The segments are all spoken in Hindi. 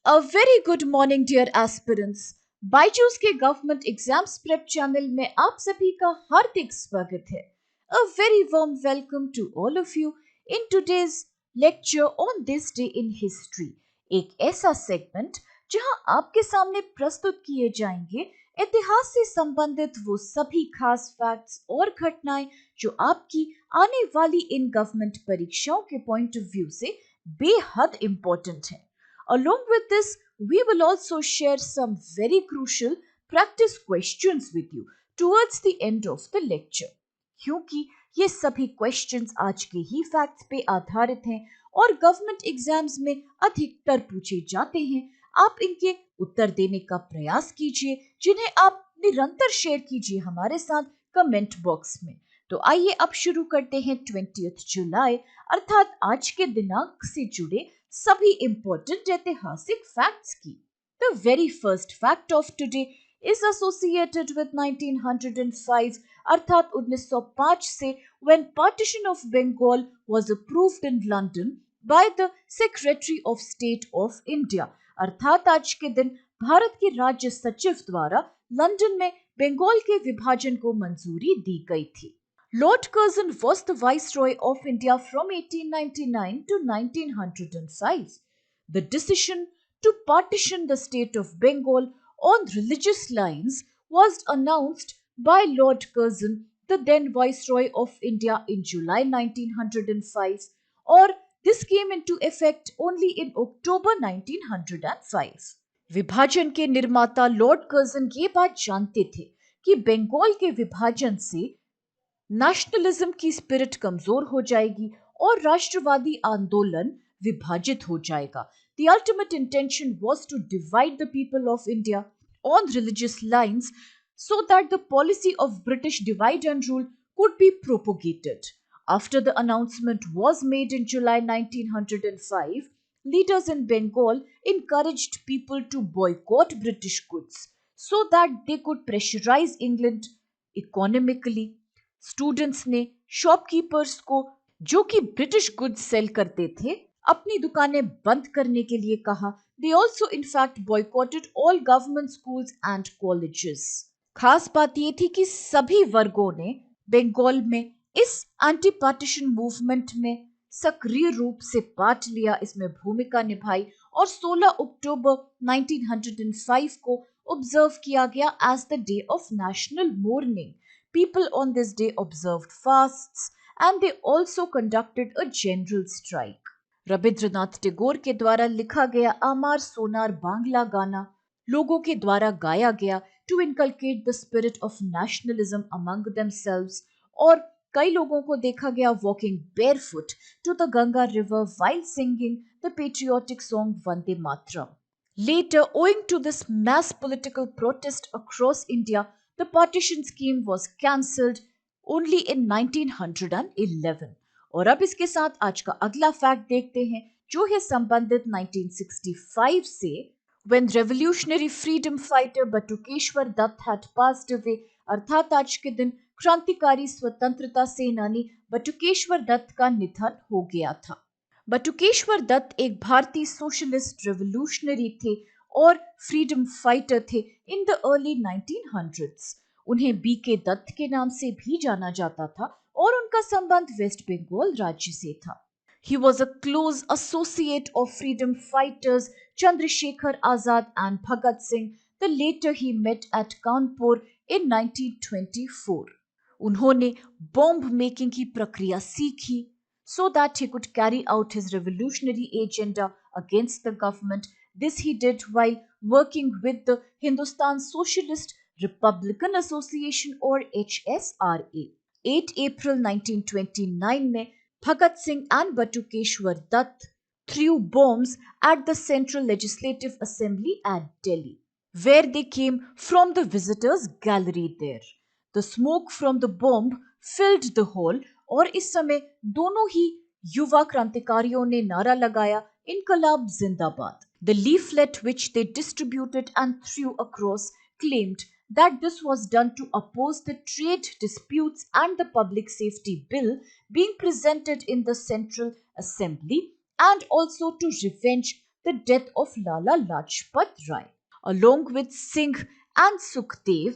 A very good morning, dear aspirants. Byju's के गवर्नमेंट एग्जाम्स प्रेप चैनल में आप सभी का हार्दिक स्वागत है. A very warm welcome to all of you in today's lecture on this day in history. एक ऐसा सेगमेंट जहां आपके सामने प्रस्तुत किए जाएंगे इतिहास से संबंधित वो सभी खास फैक्ट्स और घटनाएं जो आपकी आने वाली इन गवर्नमेंट परीक्षाओं के पॉइंट ऑफ व्यू से बेहद इंपॉर्टेंट है. Along with this, we will also share some very crucial practice questions with you towards the end of the lecture. क्योंकि ये सभी questions आज के ही facts पे आधारित हैं और गवर्नमेंट एग्जाम्स में अधिकतर पूछे जाते हैं. आप इनके उत्तर देने का प्रयास कीजिए, जिन्हें आप निरंतर शेयर कीजिए हमारे साथ कमेंट बॉक्स में. तो आइए अब शुरू करते हैं 20 जुलाई अर्थात आज के दिनांक से जुड़े सभी इंपॉर्टेंट ऐतिहासिक फैक्ट्स की. The very first fact of today is associated with 1905 अर्थात 1905 से when partition of Bengal was approved in London by the secretary of state of India अर्थात आज के दिन भारत के राज्य सचिव द्वारा लंदन में बंगाल के विभाजन को मंजूरी दी गई थी. Lord Curzon was the Viceroy of India from 1899 to 1905. The decision to partition the state of Bengal on religious lines was announced by Lord Curzon, the then Viceroy of India, in July 1905, or this came into effect only in October 1905. विभाजन के निर्माता लॉर्ड कर्जन ये बात जानते थे कि बंगाल के विभाजन से नेशनलिज्म की स्पिरिट कमजोर हो जाएगी और राष्ट्रवादी आंदोलन विभाजित हो जाएगा. The ultimate intention was to divide the people of India on religious lines so that the policy of British divide and rule could be propagated. After the announcement was made in July 1905, leaders in Bengal encouraged people to boycott British goods so that they could pressurize England economically. Students ने शॉपकीपर्स को जो कि ब्रिटिश गुड्स सेल करते थे अपनी दुकानें बंद करने के लिए कहा. They also in fact boycotted all government schools and colleges. खास बात ये थी कि सभी वर्गों ने बंगाल में इस एंटी पार्टीशन मूवमेंट में सक्रिय रूप से पार्ट लिया, इसमें भूमिका निभाई और 16 अक्टूबर 1905 को ऑब्जर्व किया गया as the day of national mourning. People on this day observed fasts and they also conducted a general strike. Rabindranath Tagore के द्वारा लिखा गया आमार सोनार बांग्ला गाना लोगों के द्वारा गाया गया to inculcate the spirit of nationalism among themselves, और कई लोगों को देखा गया walking barefoot to the Ganga river while singing the patriotic song Vande Mataram. Later, owing to this mass political protest across India, the partition scheme was cancelled only in 1911. और अब इसके साथ आज का अगला फैक्ट देखते हैं जो है संबंधित 1965 से, when revolutionary freedom fighter Batukeshwar Dutt had passed away अर्थात आज के दिन क्रांतिकारी स्वतंत्रता सेनानी बटुकेश्वर दत्त का निधन हो गया था. बटुकेश्वर दत्त एक भारतीय सोशलिस्ट रेवोल्यूशनरी थे और फ्रीडम फाइटर थे इन द अर्ली 1900s. उन्हें बीके दत्त के नाम से भी जाना जाता था और उनका संबंध वेस्ट बंगाल राज्य से था. He was a close associate of freedom fighters Chandrasekhar Azad and Bhagat Singh. The later he met at Kanpur in 1924. उन्होंने बॉम्ब मेकिंग की प्रक्रिया सीखी so that he could carry out his revolutionary agenda against the government. This he did while working with the Hindustan Socialist Republican Association or HSRA. 8 April 1929 में Bhagat Singh and Batukeshwar Dutt threw bombs at the Central Legislative Assembly at Delhi, where they came from the visitors' gallery there. The smoke from the bomb filled the hall और इस समय दोनों ही युवा क्रांतिकारियों ने नारा लगाया इनकलाब जिंदाबाद. The leaflet which they distributed and threw across claimed that this was done to oppose the trade disputes and the public safety bill being presented in the Central Assembly and also to revenge the death of Lala Lajpat Rai. Along with Singh and Sukhdev,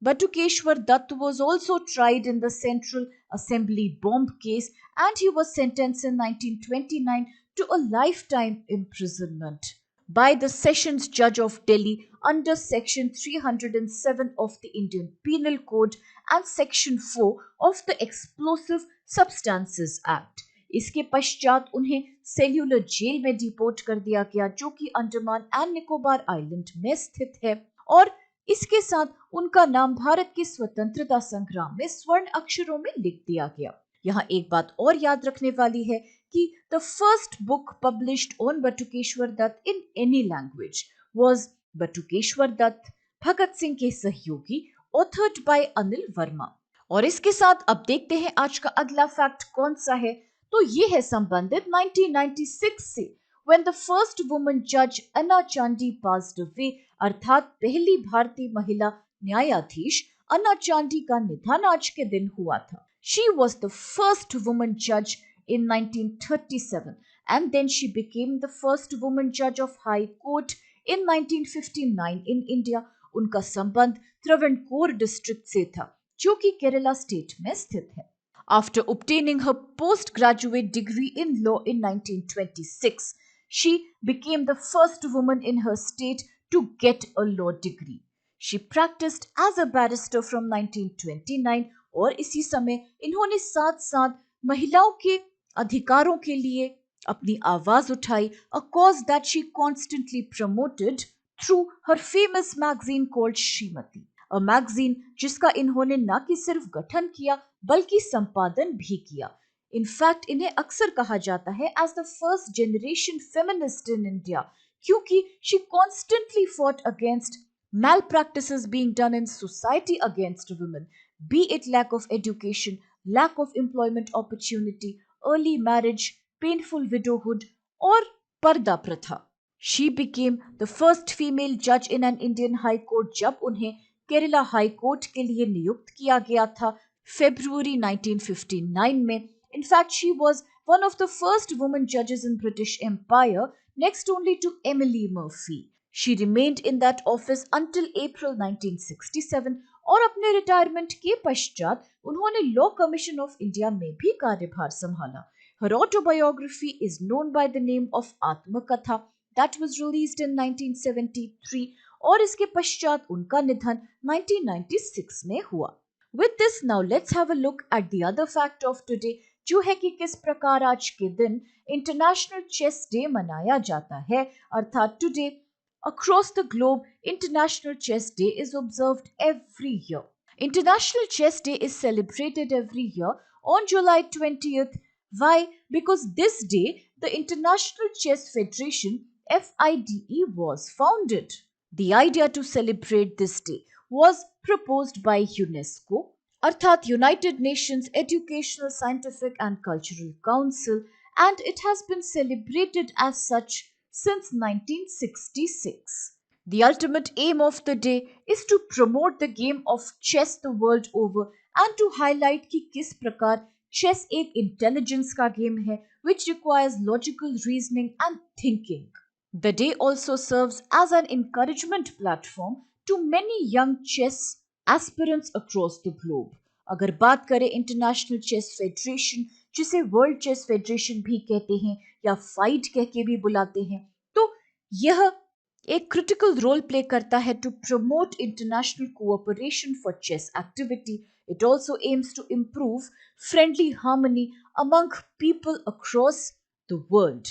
Batukeshwar Dutt was also tried in the Central Assembly bomb case and he was sentenced in 1929 to a lifetime imprisonment by the Sessions Judge of Delhi under Section 307 of the Indian Penal Code and Section 4 of the Explosive Substances Act. इसके पश्चात उन्हें सेल्यूलर जेल में डिपोर्ट कर दिया गया जो कि अंडमान एंड निकोबार आइलैंड में स्थित है और इसके साथ उनका नाम भारत के स्वतंत्रता संग्राम में स्वर्ण अक्षरों में लिख दिया गया। यहाँ एक बात और याद रखने वाली है कि the first book published on Batukeshwar Dutt in any language was Batukeshwar Dutt, Bhagat Singh के सहयोगी, ऑथर्ड बाय अनिल वर्मा। और इसके साथ अब देखते हैं आज का अगला फैक्ट कौन सा है, तो ये है संबंधित 1996 से when the first woman judge Anna Chandi passed away, अर्थात पहली भारतीय महिला न्यायाधीश अन्ना चांदी का निधन आज के दिन हुआ था। She was the first woman judge in 1937 and then she became the first woman judge of High Court in 1959 in India. उनका संबंध त्रावणकोर डिस्ट्रिक्ट से था जो कि केरला स्टेट में स्थित है। After obtaining her postgraduate degree in law in 1926, she became the first woman in her state to get a law degree. She practiced as a barrister from 1929 और इसी समय इन्होंने साथ साथ महिलाओं के अधिकारों के लिए अपनी आवाज उठाई, a cause that she constantly promoted through her famous magazine called Srimati, a magazine जिसका इन्होंने न कि सिर्फ गठन किया बल्कि संपादन भी किया। इनफैक्ट इन्हें अक्सर कहा जाता है as the first generation feminist in India क्योंकि she constantly fought against malpractices being done in society against women, be it lack of education, lack of employment opportunity, early marriage, painful widowhood, or parda pratha. She became the first female judge in an Indian High Court जब उन्हें केरला हाई कोर्ट के लिए नियुक्त किया गया था February 1959 में. In fact, she was one of the first women judges in British Empire, next only to Emily Murphy. She remained in that office until April 1967 और अपने रिटायरमेंट के पश्चात उन्होंने लॉ कमीशन ऑफ इंडिया में भी कार्यभार संभाला. Her autobiography is known by the name of आत्मकथा that was released in 1973 और इसके पश्चात उनका निधन 1996 में हुआ. With this, now let's have a look at the other fact of today, जो है कि किस प्रकार आज के दिन इंटरनेशनल चेस डे मनाया जाता है. अर्थात today across the globe, International Chess Day is observed every year. International Chess Day is celebrated every year on July 20th. Why? Because this day, the International Chess Federation FIDE was founded. The idea to celebrate this day was proposed by UNESCO, अर्थात United Nations Educational, Scientific and Cultural Council, and it has been celebrated as such since 1966. The ultimate aim of the day is to promote the game of chess the world over and to highlight कि किस प्रकार chess एक intelligence का game है which requires logical reasoning and thinking. The day also serves as an encouragement platform to many young chess aspirants across the globe. अगर बात करें इंटरनेशनल चेस फेडरेशन, जिसे वर्ल्ड चेस फेडरेशन भी कहते हैं या फाइट कह के भी बुलाते हैं, तो यह एक क्रिटिकल रोल प्ले करता है to promote international cooperation for chess activity. It also aims to improve friendly harmony among people across the world.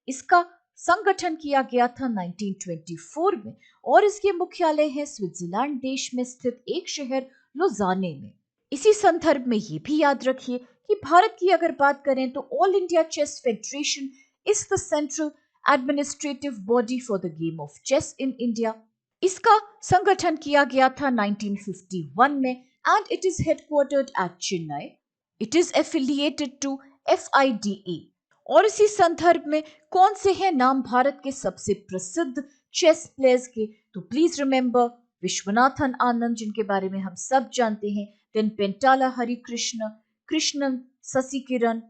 इसका संगठन किया गया था 1924 में और इसके मुख्यालय है स्विट्जरलैंड देश में स्थित एक शहर लुज़ाने में. इसी संदर्भ में ये भी याद रखिए कि भारत की अगर बात करें तो All India Chess Federation is the central administrative body for the game of chess in India. इसका संगठन किया गया था 1951 में and it is headquartered at Chennai. It is affiliated to FIDE. और इसी संदर्भ में कौन से हैं नाम भारत के सबसे प्रसिद्ध चेस प्लेयर्स के, तो प्लीज रिमेंबर विश्वनाथन आनंद जिनके बारे में हम सब जानते हैं, then Pentala Harikrishna, Krishnan Sasikiran,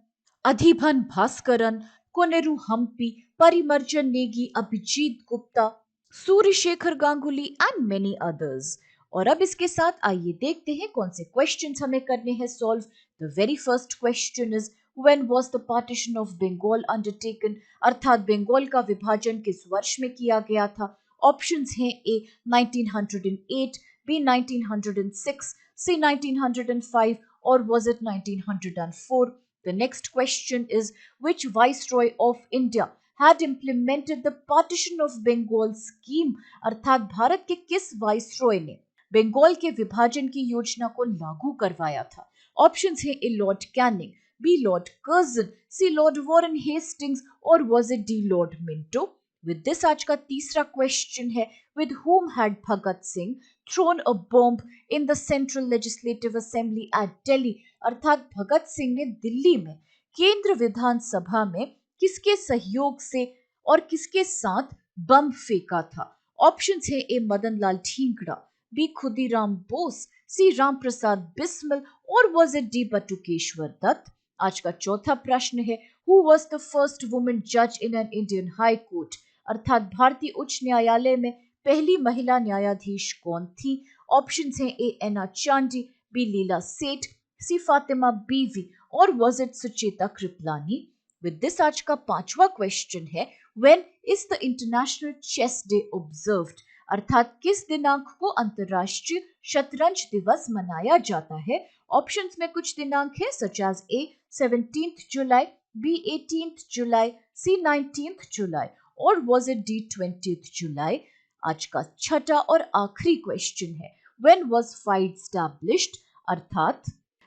Adhiban Baskaran, Koneru Humpy, Parimarjan Negi, Abhijeet Gupta, Surya Shekhar Ganguly and many others. और अब इसके साथ आइए देखते हैं कौन से क्वेश्चंस हमें करने हैं solve. The very first question is when was the partition of Bengal undertaken, अर्थात बंगाल का विभाजन किस वर्ष में किया गया था। ऑप्शंस हैं ए 1908, बी 1906, सी 1905 और was it 1904? The next question is which viceroy of India had implemented the partition of Bengal scheme, अर्थात भारत के किस वाइसरॉय ने बंगाल के विभाजन की योजना को लागू करवाया था। ऑप्शंस हैं A Lord Canning, B Lord Curzon, C Lord Warren Hastings और was it D Lord Minto. With this आज का तीसरा क्वेश्चन है with whom had Bhagat Singh thrown a bomb in the Central Legislative Assembly at Delhi, अर्थात भगत सिंह ने दिल्ली में केंद्र विधानसभा में किसके सहयोग से और किसके साथ बम फेंका था। ऑप्शंस है A Madan Lal Dhingra, B Khudiram Bose, C Ram Prasad Bismil और was it D Batukeshwar Dutt. आज का चौथा प्रश्न है who was the first women जज in an Indian High Court, अर्थात भारतीय उच्च न्यायालय में पहली महिला न्यायाधीश कौन थी। ऑप्शंस हैं ए एना चांडी, बी लीला सेठ, सी फातिमा बीवी और was it Sucheta Kripalani. With this आज का पांचवा क्वेश्चन है when is the international chess day observed, अर्थात किस दिनांक को अंतरराष्ट्रीय शतरंज दिवस मनाया जाता है। ऑप्शंस में कुछ दिनांक है such as a 17th July, B 18th July, C 19th जुलाई और वाज इट डी 20th जुलाई। आज का छठा और आखिरी क्वेश्चन है व्हेन वाज फाइड एस्टैब्लिश्ड, अर्थात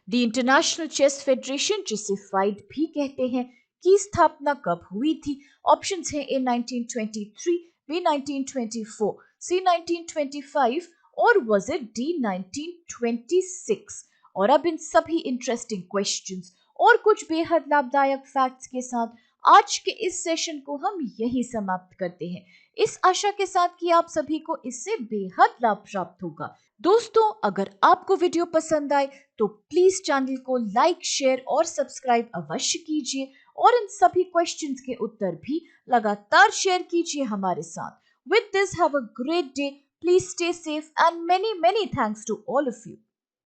द इंटरनेशनल चेस फेडरेशन जिसे फाइड भी कहते हैं की स्थापना कब हुई थी। ऑप्शंस हैं ए 1923, बी 1924, सी 1925 और वाज इट डी 1926। और अब इन सभी इंटरेस्टिंग क्वेश्चंस और कुछ बेहद लाभदायक फैक्ट्स के साथ आज के इस सेशन को हम यही समाप्त करते हैं, इस आशा के साथ कि आप सभी को इससे बेहद लाभ प्राप्त होगा। दोस्तों अगर आपको वीडियो पसंद आए तो प्लीज चैनल को लाइक, शेयर और सब्सक्राइब अवश्य कीजिए और इन सभी क्वेश्चंस के उत्तर भी लगातार शेयर कीजिए हमारे साथ। With this have a great day, please stay safe and many many thanks to all of you.